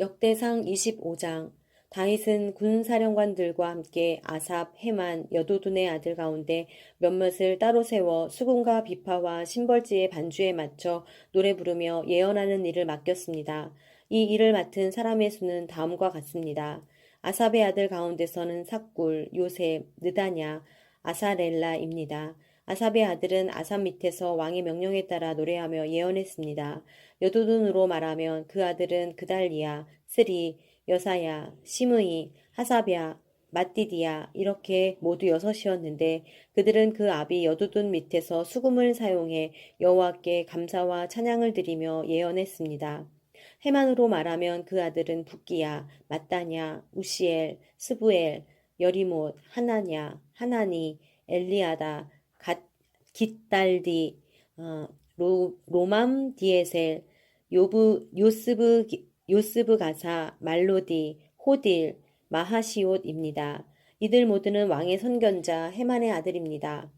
역대상 25장. 다윗은 군사령관들과 함께 아삽, 헤만, 여도둔의 아들 가운데 몇몇을 따로 세워 수금과 비파와 심벌지의 반주에 맞춰 노래 부르며 예언하는 일을 맡겼습니다. 이 일을 맡은 사람의 수는 다음과 같습니다. 아삽의 아들 가운데서는 삭굴, 요셉, 느다냐, 아사렐라입니다. 아삽의 아들은 아삽 밑에서 왕의 명령에 따라 노래하며 예언했습니다. 여두둔으로 말하면 그 아들은 그달리야, 스리, 여사야, 시므이, 하사랴, 마띠디야 이렇게 모두 여섯이었는데 그들은 그 아비 여두둔 밑에서 수금을 사용해 여호와께 감사와 찬양을 드리며 예언했습니다. 해만으로 말하면 그 아들은 붓기야, 마따냐, 우시엘, 스부엘, 여리못, 하나냐, 하나니, 엘리아다, 깃달디, 로맘 디에셀, 요스브 가사, 말로디, 호딜, 마하시옷입니다. 이들 모두는 왕의 선견자 헤만의 아들입니다.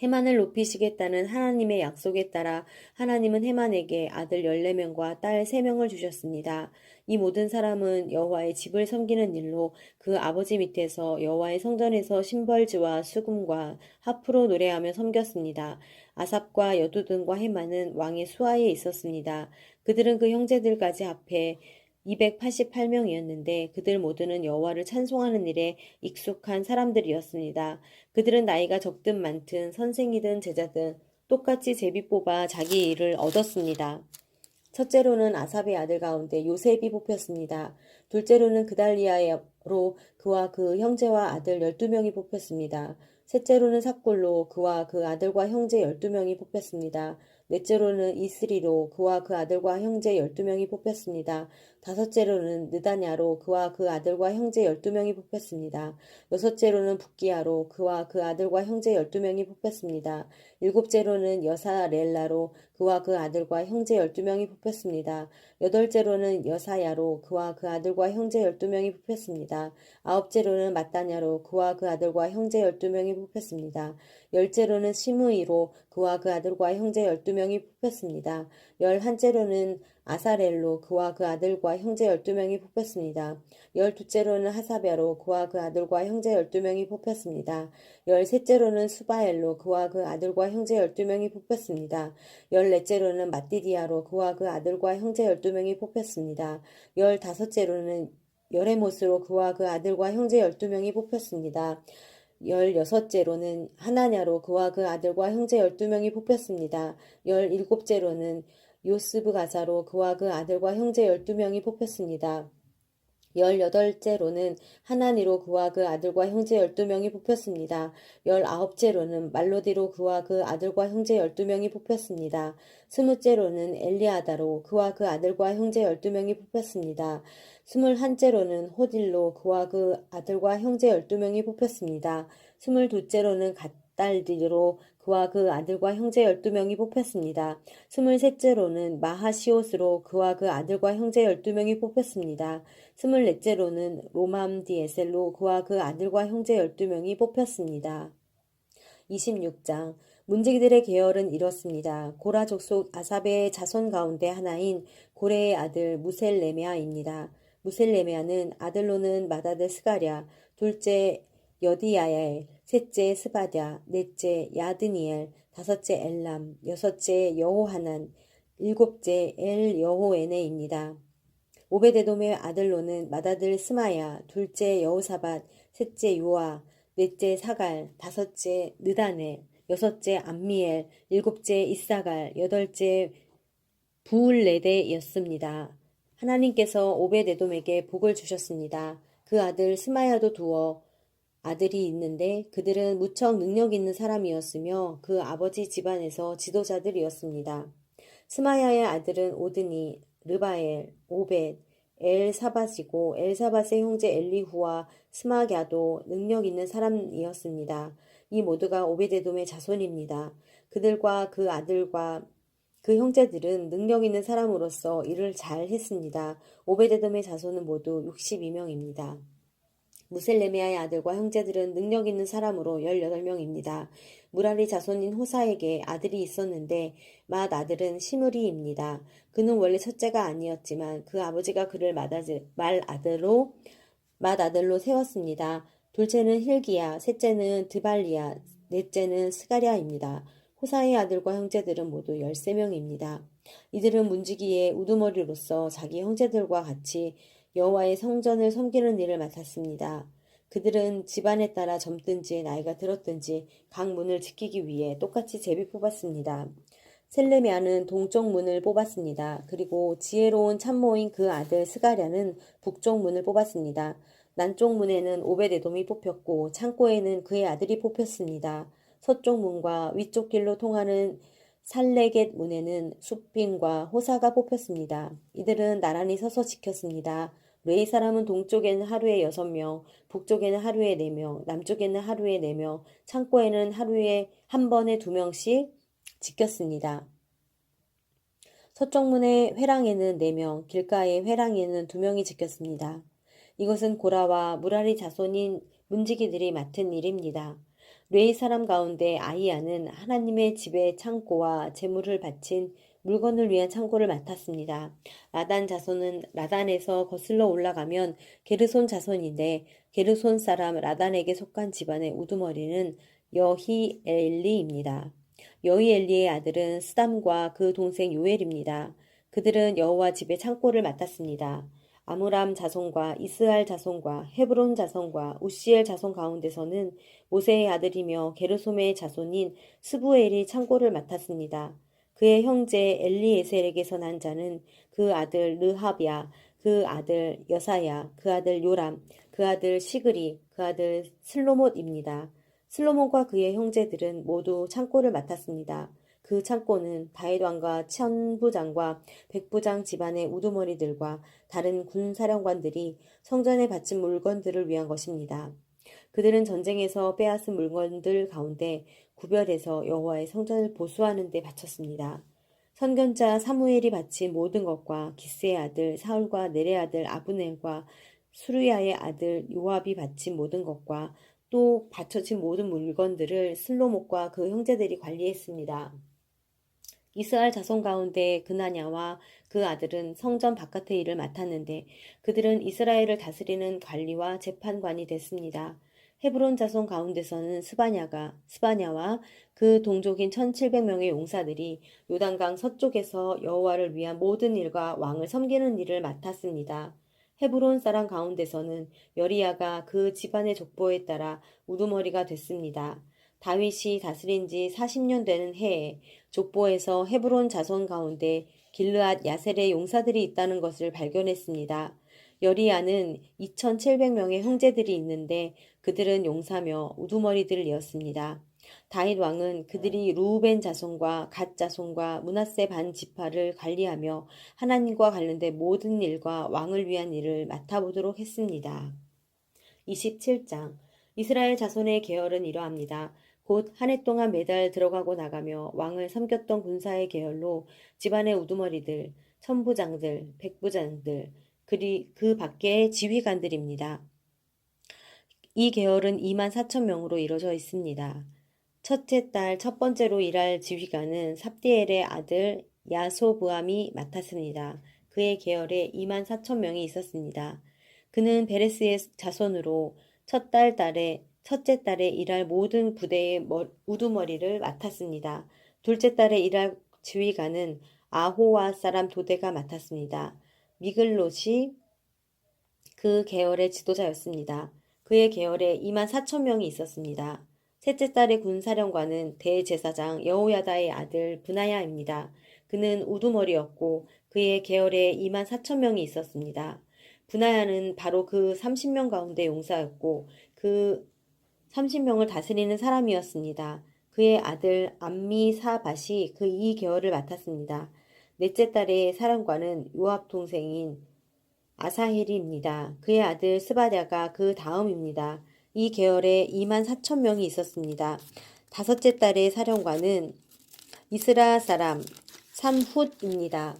헤만을 높이시겠다는 하나님의 약속에 따라 하나님은 헤만에게 아들 14명과 딸 3명을 주셨습니다. 이 모든 사람은 여호와의 집을 섬기는 일로 그 아버지 밑에서 여호와의 성전에서 신벌주와 수금과 하프로 노래하며 섬겼습니다. 아삽과 여두둔과 헤만은 왕의 수하에 있었습니다. 그들은 그 형제들까지 합해 288명이었는데 그들 모두는 여호와를 찬송하는 일에 익숙한 사람들이었습니다. 그들은 나이가 적든 많든 선생이든 제자든 똑같이 제비 뽑아 자기 일을 얻었습니다. 첫째로는 아삽의 아들 가운데 요셉이 뽑혔습니다. 둘째로는 그달리아로 그와 그 형제와 아들 12명이 뽑혔습니다. 셋째로는 삭골로 그와 그 아들과 형제 12명이 뽑혔습니다. 넷째로는 이스리로 그와 그 아들과 형제 12명이 뽑혔습니다. 다섯째로는 느다냐로 그와 그 아들과 형제 12명이 뽑혔습니다. 여섯째로는 붓기야로 그와 그 아들과 형제 12명이 뽑혔습니다. 일곱째로는 여사렐라로 그와 그 아들과 형제 12명이 뽑혔습니다. 여덟째로는 여사야로 그와 그 아들과 형제 12명이 뽑혔습니다. 아홉째로는 마따냐로 그와 그 아들과 형제 12명이 뽑혔습니다. 열째로는 시므이로 그와 그 아들과 형제 12명이 뽑혔습니다. 열한째로는 아사렐로 그와 그 아들과 형제 12명이 뽑혔습니다. 열두째로는 하사랴로 그와 그 아들과 형제 12명이 뽑혔습니다. 열셋째로는 수바엘로 그와 그 아들과 형제 12명이 뽑혔습니다. 열넷째로는 마띠디아로 그와 그 아들과 형제 12명이 뽑혔습니다. 열다섯째로는 여레못으로 그와 그 아들과 형제 12명이 뽑혔습니다. 16째로는 하나냐로 그와 그 아들과 형제 12명이 뽑혔습니다. 17째로는 요스브 가사로 그와 그 아들과 형제 12명이 뽑혔습니다. 18째로는 하나니로 그와 그 아들과 형제 12명이 뽑혔습니다. 19째로는 말로디로 그와 그 아들과 형제 12명이 뽑혔습니다. 20째로는 엘리아다로 그와 그 아들과 형제 12명이 뽑혔습니다. 21째로는 호딜로 그와 그 아들과 형제 12명이 뽑혔습니다. 22째로는 갓달디로 그와 그 아들과 형제 12명이 뽑혔습니다. 23째로는 마하시옷으로 그와 그 아들과 형제 12명이 뽑혔습니다. 24째로는 로맘 디에셀로 그와 그 아들과 형제 12명이 뽑혔습니다. 26장 문지기들의 계열은 이렇습니다. 고라 족속 아삽의 자손 가운데 하나인 고레의 아들 무셀레메아입니다. 무셀레메아는 아들로는 마다드 스가랴, 둘째 여디야엘, 셋째 스바랴, 넷째 야드니엘, 다섯째 엘람, 여섯째 여호하난, 일곱째 엘 여호에네입니다. 오베데돔의 아들로는 마다들 스마야, 둘째 여호사밧, 셋째 요아, 넷째 사갈, 다섯째 느다넬, 여섯째 암미엘, 일곱째 이사갈, 여덟째 부울레데였습니다. 하나님께서 오베데돔에게 복을 주셨습니다. 그 아들 스마야도 두어 아들이 있는데 그들은 무척 능력 있는 사람이었으며 그 아버지 집안에서 지도자들이었습니다. 스마야의 아들은 오드니, 르바엘, 오벳, 엘사밧이고 엘사밧의 형제 엘리후와 스마갸도 능력 있는 사람이었습니다. 이 모두가 오베데돔의 자손입니다. 그들과 그 아들과 그 형제들은 능력 있는 사람으로서 일을 잘 했습니다. 오베데돔의 자손은 모두 62명입니다. 무셀레미아의 아들과 형제들은 능력 있는 사람으로 18명입니다. 무라리 자손인 호사에게 아들이 있었는데 맏 아들은 시므리입니다. 그는 원래 첫째가 아니었지만 그 아버지가 그를 맏아들로 세웠습니다. 둘째는 힐기야, 셋째는 드발리야, 넷째는 스가랴입니다. 호사의 아들과 형제들은 모두 13명입니다. 이들은 문지기의 우두머리로서 자기 형제들과 같이 여호와의 성전을 섬기는 일을 맡았습니다. 그들은 집안에 따라 젊든지 나이가 들었든지 각 문을 지키기 위해 똑같이 제비 뽑았습니다. 셀레미아는 동쪽 문을 뽑았습니다. 그리고 지혜로운 참모인 그 아들 스가랴는 북쪽 문을 뽑았습니다. 남쪽 문에는 오벳에돔이 뽑혔고 창고에는 그의 아들이 뽑혔습니다. 서쪽 문과 위쪽 길로 통하는 살레겟 문에는 숲빈과 호사가 뽑혔습니다. 이들은 나란히 서서 지켰습니다. 레위 사람은 동쪽에는 하루에 6명, 북쪽에는 하루에 4명, 남쪽에는 하루에 4명, 창고에는 하루에 한 번에 2명씩 지켰습니다. 서쪽 문의 회랑에는 4명, 길가의 회랑에는 2명이 지켰습니다. 이것은 고라와 무라리 자손인 문지기들이 맡은 일입니다. 레위 사람 가운데 아이야는 하나님의 집의 창고와 제물을 바친 물건을 위한 창고를 맡았습니다. 라단 자손은 라단에서 거슬러 올라가면 게르손 자손인데 게르손 사람 라단에게 속한 집안의 우두머리는 여히엘리입니다. 여히엘리의 아들은 스담과 그 동생 요엘입니다. 그들은 여호와 집의 창고를 맡았습니다. 아므람 자손과 이스할 자손과 헤브론 자손과 우시엘 자손 가운데서는 모세의 아들이며 게르솜의 자손인 스부엘이 창고를 맡았습니다. 그의 형제 엘리에셀에게서 난 자는 그 아들 르합야, 그 아들 여사야, 그 아들 요람, 그 아들 시그리, 그 아들 슬로못입니다. 슬로몬과 그의 형제들은 모두 창고를 맡았습니다. 그 창고는 다윗 왕과 천부장과 백부장 집안의 우두머리들과 다른 군사령관들이 성전에 바친 물건들을 위한 것입니다. 그들은 전쟁에서 빼앗은 물건들 가운데 구별해서 여호와의 성전을 보수하는 데 바쳤습니다. 선견자 사무엘이 바친 모든 것과 기스의 아들 사울과 넬의 아들 아브넬과 수르야의 아들 요압이 바친 모든 것과 또 바쳐진 모든 물건들을 슬로목과 그 형제들이 관리했습니다. 이스라엘 자손 가운데 그나냐와 그 아들은 성전 바깥의 일을 맡았는데 그들은 이스라엘을 다스리는 관리와 재판관이 됐습니다. 헤브론 자손 가운데서는 스바냐와 그 동족인 1700명의 용사들이 요단강 서쪽에서 여호와를 위한 모든 일과 왕을 섬기는 일을 맡았습니다. 헤브론 사람 가운데서는 여리야가 그 집안의 족보에 따라 우두머리가 됐습니다. 다윗이 다스린 지 40년 되는 해에 족보에서 헤브론 자손 가운데 길르앗 야셀의 용사들이 있다는 것을 발견했습니다. 여리야는 2700명의 형제들이 있는데 그들은 용사며 우두머리들이었습니다. 다윗 왕은 그들이 루우벤 자손과 갓 자손과 므낫세 반 지파를 관리하며 하나님과 관련된 모든 일과 왕을 위한 일을 맡아보도록 했습니다. 27장 이스라엘 자손의 계열은 이러합니다. 곧 한 해 동안 매달 들어가고 나가며 왕을 섬겼던 군사의 계열로 집안의 우두머리들, 천부장들, 백부장들, 그 밖의 지휘관들입니다. 이 계열은 24,000명으로 이루어져 있습니다. 첫째 달 첫 번째로 일할 지휘관은 삽디엘의 아들 야소브암이 맡았습니다. 그의 계열에 24,000명이 있었습니다. 그는 베레스의 자손으로 첫째 달에 일할 모든 부대의 우두머리를 맡았습니다. 둘째 달에 일할 지휘관은 아호와 사람 도대가 맡았습니다. 미글롯이 그 계열의 지도자였습니다. 그의 계열에 24,000명이 있었습니다. 셋째 달의 군사령관은 대제사장 여호야다의 아들 브나야입니다. 그는 우두머리였고 그의 계열에 24,000명이 있었습니다. 브나야는 바로 그 30명 가운데 용사였고 그 30명을 다스리는 사람이었습니다. 그의 아들 암미사밭이 그 이 계열을 맡았습니다. 넷째 달의 사령관은 요압 동생인 아사헬입니다. 그의 아들 스바랴가 그 다음입니다. 이 계열에 24,000명이 있었습니다. 다섯째 달의 사령관은 이스라 사람 삼훗입니다.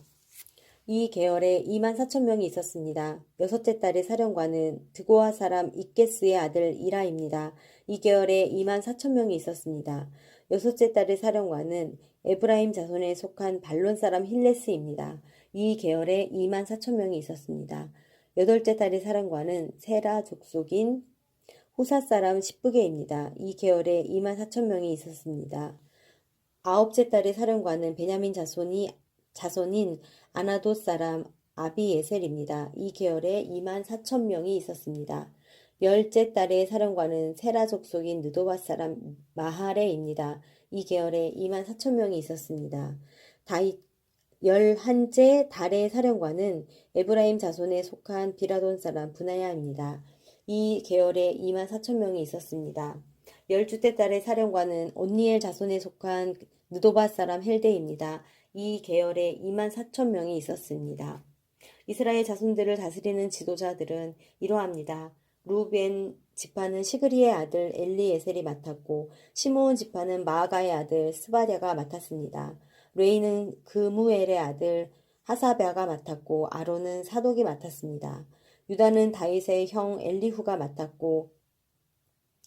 이 계열에 2만 4천 명이 있었습니다. 여섯째 딸의 사령관은 드고아 사람 잇게스의 아들 이라입니다. 이 계열에 2만 4천 명이 있었습니다. 여섯째 딸의 사령관은 에브라임 자손에 속한 발론 사람 힐레스입니다. 이 계열에 2만 4천 명이 있었습니다. 여덟째 딸의 사령관은 세라 족속인 호사 사람 십부게입니다. 이 계열에 2만 4천 명이 있었습니다. 아홉째 딸의 사령관은 베냐민 자손인 아나돗 사람 아비에셀입니다. 이 계열에 2만 4천 명이 있었습니다. 열째 딸의 사령관은 세라 족속인 느도바 사람 마하레입니다. 이 계열에 2만 4천 명이 있었습니다. 열한째 달의 사령관은 에브라임 자손에 속한 비라돈 사람 브나야입니다. 이 계열에 2만 4천 명이 있었습니다. 열주째 딸의 사령관은 온니엘 자손에 속한 느도바 사람 헬데입니다. 이 계열에 2만 4천 명이 있었습니다. 이스라엘 자손들을 다스리는 지도자들은 이러합니다. 루벤 지파는 시그리의 아들 엘리에셀이 맡았고 시므온 지파는 마아가의 아들 스바랴가 맡았습니다. 레이는 그무엘의 아들 하사랴가 맡았고 아론은 사독이 맡았습니다. 유다는 다윗의 형 엘리후가 맡았고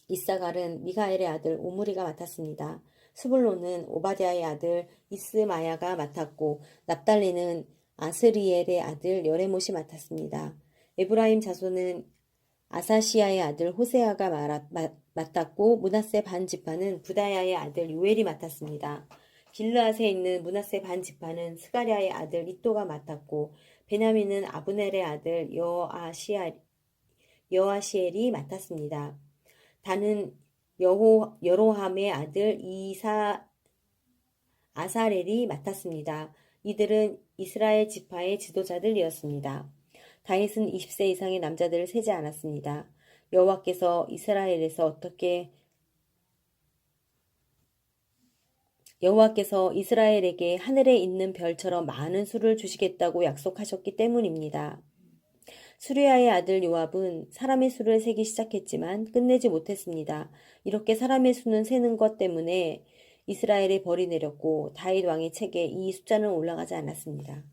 이사갈은 미가엘의 아들 오므리가 맡았습니다. 스불론은 오바댜의 아들 이스마야가 맡았고 납달리는 아스리엘의 아들 여레못이 맡았습니다. 에브라임 자손은 아사시아의 아들 호세아가 맡았고 므낫세 반 지파는 부다야의 아들 요엘이 맡았습니다. 길르앗에 있는 므낫세 반 지파는 스가랴의 아들 이또가 맡았고 베냐민은 아브넬의 아들 여아시엘이 맡았습니다. 단은 여로함의 아들 아사렐이 맡았습니다. 이들은 이스라엘 지파의 지도자들이었습니다. 다윗은 20세 이상의 남자들을 세지 않았습니다. 여호와께서 이스라엘에게 하늘에 있는 별처럼 많은 수를 주시겠다고 약속하셨기 때문입니다. 수리아의 아들 요압은 사람의 수를 세기 시작했지만 끝내지 못했습니다. 이렇게 사람의 수는 세는 것 때문에 이스라엘에 벌이 내렸고 다윗 왕의 책에 이 숫자는 올라가지 않았습니다.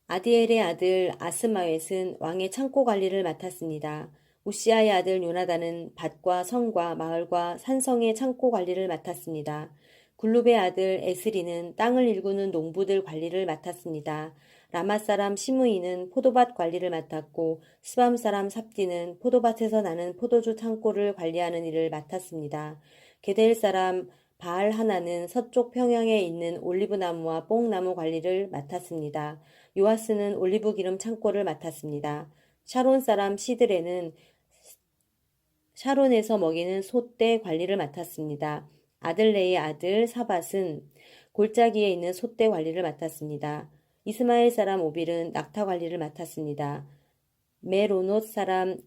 아디엘의 아들 아스마웻은 왕의 창고 관리를 맡았습니다. 우시아의 아들 요나단은 밭과 성과 마을과 산성의 창고 관리를 맡았습니다. 굴룹의 아들 에스리는 땅을 일구는 농부들 관리를 맡았습니다. 라마 사람 시므이는 포도밭 관리를 맡았고 스밤 사람 삽디는 포도밭에서 나는 포도주 창고를 관리하는 일을 맡았습니다. 게델 사람 바알 하나는 서쪽 평양에 있는 올리브나무와 뽕나무 관리를 맡았습니다. 요아스는 올리브 기름 창고를 맡았습니다. 샤론 사람 시드레는 샤론에서 먹이는 소떼 관리를 맡았습니다. 아들레의 아들 사밧은 골짜기에 있는 소떼 관리를 맡았습니다. 이스마엘 사람 오빌은 낙타 관리를 맡았습니다. 메로노 사람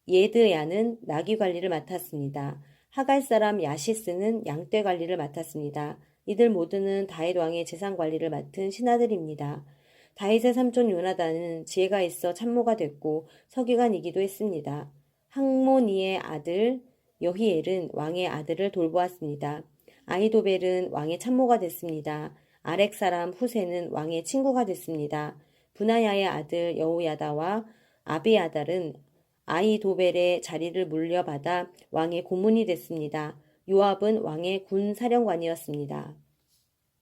예드야는 나귀 관리를 맡았습니다. 하갈 사람 야시스는 양떼 관리를 맡았습니다. 이들 모두는 다윗 왕의 재산 관리를 맡은 신하들입니다. 다윗의 삼촌 요나단은 지혜가 있어 참모가 됐고 서기관이기도 했습니다. 항모니의 아들 여히엘은 왕의 아들을 돌보았습니다. 아히도벨은 왕의 참모가 됐습니다. 아렉 사람 후세는 왕의 친구가 됐습니다. 분하야의 아들 여호야다와 아비아달은 아히도벨의 자리를 물려받아 왕의 고문이 됐습니다. 요압은 왕의 군 사령관이었습니다.